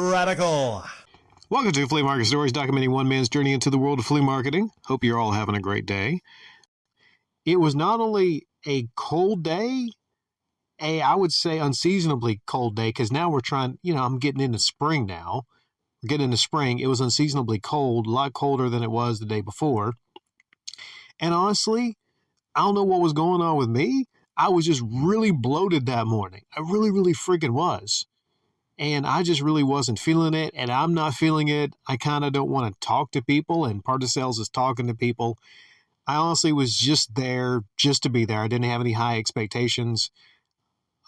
Radical. Welcome to Flea Market Stories, documenting one man's journey into the world of flea marketing. Hope you're all having a great day. It was not only a cold day, I would say unseasonably cold day, because now we're trying, I'm getting into spring now. We're getting into spring. It was unseasonably cold, a lot colder than it was the day before. And honestly, I don't know what was going on with me. I was just really bloated that morning. I really, really freaking was. And I just really wasn't feeling it, and I'm not feeling it. I kind of don't want to talk to people, and part of sales is talking to people. I honestly was just there just to be there. I didn't have any high expectations.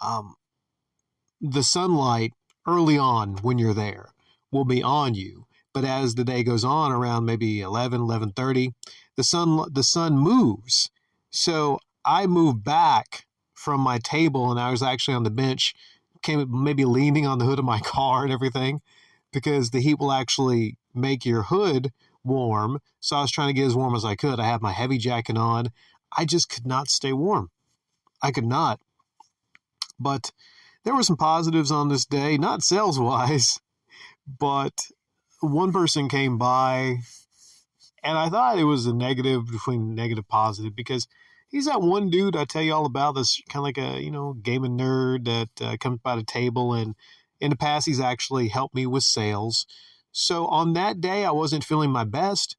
The sunlight early on when you're there will be on you, but as the day goes on, around maybe 11:30, the sun moves. So I moved back from my table, and I was actually on the bench, maybe leaning on the hood of my car and everything, because the heat will actually make your hood warm. So I was trying to get as warm as I could. I had my heavy jacket on. I just could not stay warm. I could not. But there were some positives on this day, not sales-wise, but one person came by, and I thought it was a negative between negative positive, because he's that one dude I tell you all about, this kind of like a, gaming nerd that comes by the table, and in the past he's actually helped me with sales. So on that day, I wasn't feeling my best.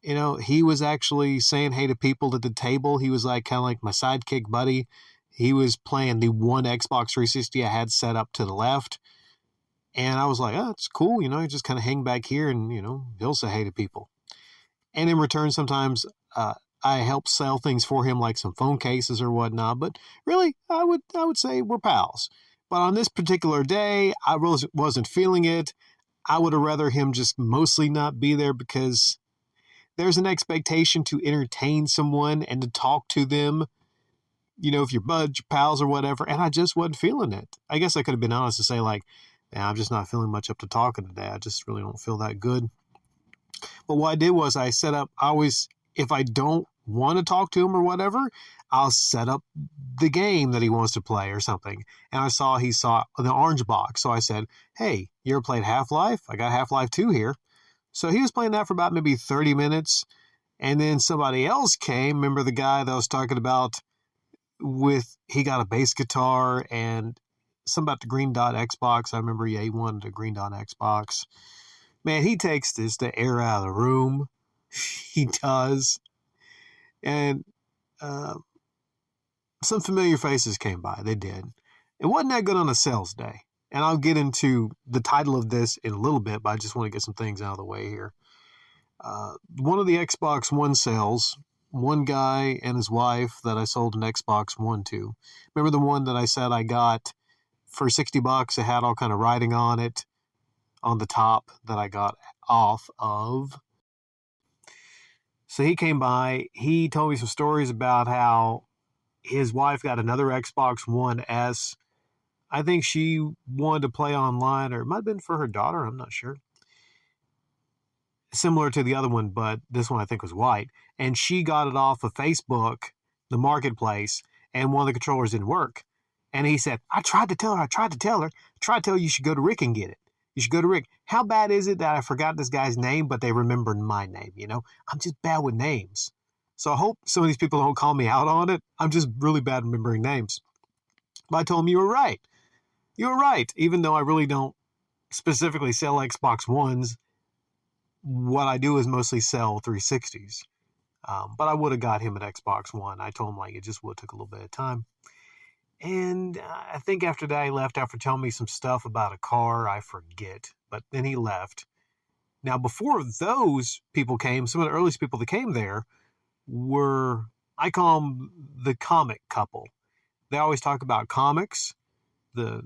He was actually saying hey to people at the table. He was like kind of like my sidekick buddy. He was playing the one Xbox 360 I had set up to the left. And I was like, oh, it's cool. You just kind of hang back here and, he'll say hey to people. And in return, sometimes I help sell things for him, like some phone cases or whatnot. But really, I would say we're pals. But on this particular day, I wasn't feeling it. I would have rather him just mostly not be there, because there's an expectation to entertain someone and to talk to them, if you're buds, your pals or whatever. And I just wasn't feeling it. I guess I could have been honest to say like, I'm just not feeling much up to talking today. I just really don't feel that good. But what I did was I set up, if I don't want to talk to him or whatever, I'll set up the game that he wants to play or something. And he saw the orange box. So I said, hey, you ever played Half-Life? I got Half-Life 2 here. So he was playing that for about maybe 30 minutes. And then somebody else came. Remember the guy that I was talking about he got a bass guitar and something about the Green Dot Xbox. I remember, he wanted a Green Dot Xbox. Man, he takes the air out of the room. He does. And some familiar faces came by. They did. It wasn't that good on a sales day. And I'll get into the title of this in a little bit, but I just want to get some things out of the way here. One of the Xbox One sales, one guy and his wife that I sold an Xbox One to. Remember the one that I said I got for $60? It had all kind of writing on it on the top that I got off of. So he came by. He told me some stories about how his wife got another Xbox One S. I think she wanted to play online, or it might have been for her daughter. I'm not sure. Similar to the other one, but this one I think was white. And she got it off of Facebook, the marketplace, and one of the controllers didn't work. And he said, I tried to tell her you should go to Rick and get it. You should go to Rick. How bad is it that I forgot this guy's name, but they remembered my name? I'm just bad with names. So I hope some of these people don't call me out on it. I'm just really bad at remembering names. But I told him, you were right. You were right. Even though I really don't specifically sell Xbox Ones, what I do is mostly sell 360s. But I would have got him an Xbox One. I told him it just would have took a little bit of time. And I think after that, he left after telling me some stuff about a car. I forget. But then he left. Now, before those people came, some of the earliest people that came there were, I call them the comic couple. They always talk about comics. The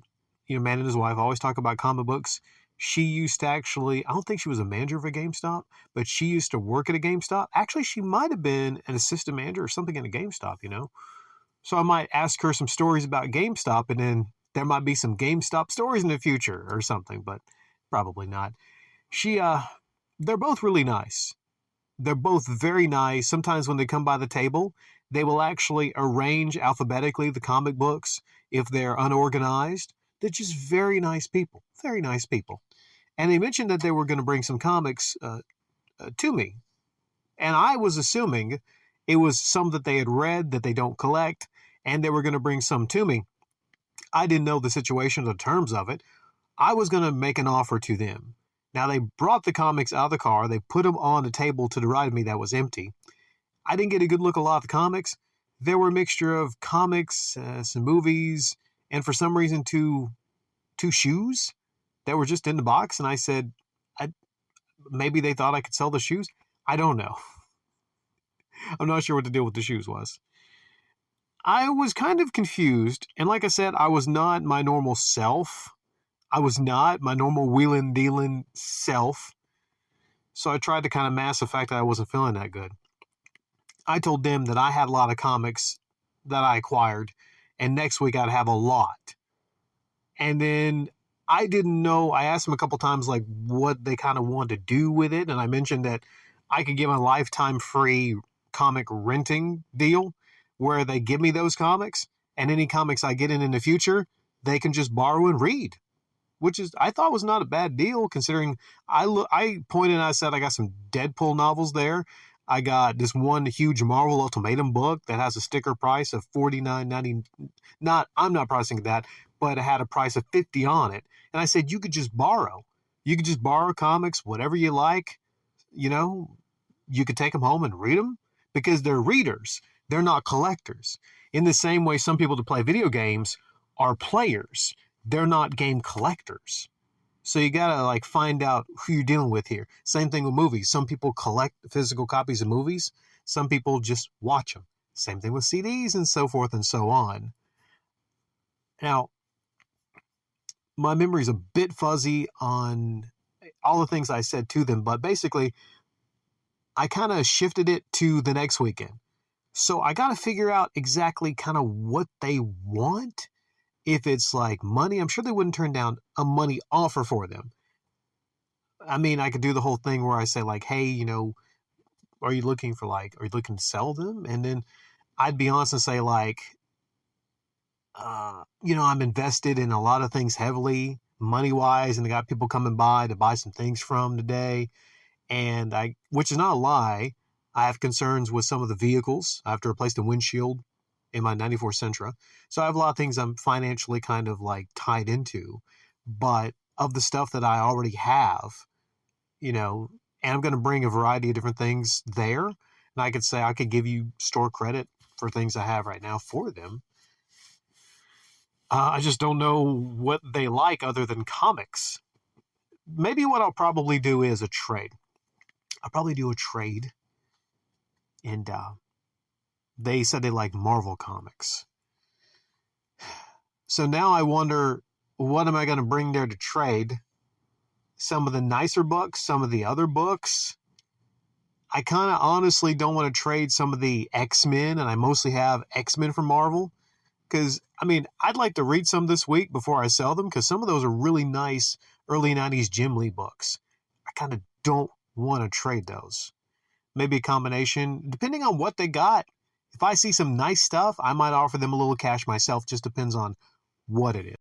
man and his wife always talk about comic books. She used to actually, I don't think she was a manager of a GameStop, but she used to work at a GameStop. Actually, she might have been an assistant manager or something in a GameStop, So I might ask her some stories about GameStop, and then there might be some GameStop stories in the future or something, but probably not. They're both really nice. They're both very nice. Sometimes when they come by the table, they will actually arrange alphabetically the comic books if they're unorganized. They're just very nice people. Very nice people. And they mentioned that they were going to bring some comics to me. And I was assuming it was some that they had read that they don't collect, and they were going to bring some to me. I didn't know the situation or the terms of it. I was going to make an offer to them. Now, they brought the comics out of the car. They put them on a table to the right of me that was empty. I didn't get a good look at a lot of the comics. There were a mixture of comics, some movies, and for some reason, two shoes that were just in the box. And I said, maybe they thought I could sell the shoes. I don't know. I'm not sure what the deal with the shoes was. I was kind of confused. And like I said, I was not my normal self. I was not my normal wheeling, dealing self. So I tried to kind of mask the fact that I wasn't feeling that good. I told them that I had a lot of comics that I acquired, and next week I'd have a lot. And then I didn't know, I asked them a couple times like what they kind of wanted to do with it. And I mentioned that I could give them a lifetime free comic renting deal where they give me those comics, and any comics I get in the future, they can just borrow and read, which is, I thought was not a bad deal considering I pointed and I said I got some Deadpool novels there. I got this one huge Marvel Ultimatum book that has a sticker price of $49.90. I'm not pricing that, but it had a price of $50 on it. And I said, you could just borrow. You could just borrow comics, whatever you like. You know, you could take them home and read them because they're readers. They're not collectors. In the same way, some people that play video games are players. They're not game collectors. So you gotta like find out who you're dealing with here. Same thing with movies. Some people collect physical copies of movies. Some people just watch them. Same thing with CDs and so forth and so on. Now, my memory's a bit fuzzy on all the things I said to them, but basically, I kind of shifted it to the next weekend. So I got to figure out exactly kind of what they want. If it's like money, I'm sure they wouldn't turn down a money offer for them. I mean, I could do the whole thing where I say like, hey, you know, are you looking to sell them? And then I'd be honest and say like, you know, I'm invested in a lot of things heavily money wise, and I got people coming by to buy some things from today. And which is not a lie, I have concerns with some of the vehicles. I have to replace the windshield in my 94 Sentra. So I have a lot of things I'm financially kind of like tied into. But of the stuff that I already have, you know, and I'm going to bring a variety of different things there. And I could say I could give you store credit for things I have right now for them. I just don't know what they like other than comics. Maybe what I'll probably do is a trade. I'll probably do a trade. And they said they like Marvel comics. So now I wonder, what am I going to bring there to trade? Some of the nicer books, some of the other books. I kind of honestly don't want to trade some of the X-Men, and I mostly have X-Men from Marvel. Because, I mean, I'd like to read some this week before I sell them, because some of those are really nice early 90s Jim Lee books. I kind of don't want to trade those. Maybe a combination, depending on what they got. If I see some nice stuff, I might offer them a little cash myself. Just depends on what it is.